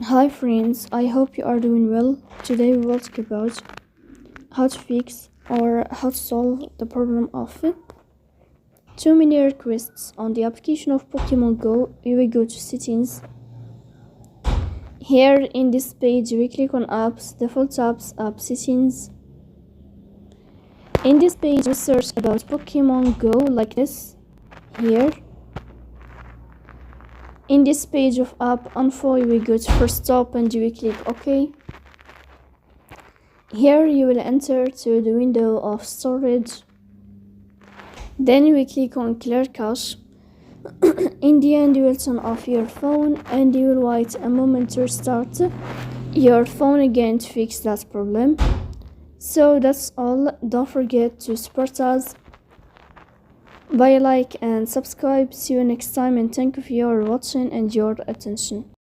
Hi friends, I hope you are doing well. Today we will talk about how to fix or how to solve the problem of too many requests on the application of Pokemon Go. You will go to settings. Here in this page we click on apps, default apps, app settings. In this page we search about Pokemon Go like this. Here. In this page of app info you will go to first stop and you will click OK. Here you will enter to the window of storage. Then you will click on clear cache. In the end you will turn off your phone and you will wait a moment to restart your phone again to fix that problem. So that's all. Don't forget to support us by a like and subscribe. See you next time and thank you for your watching and your attention.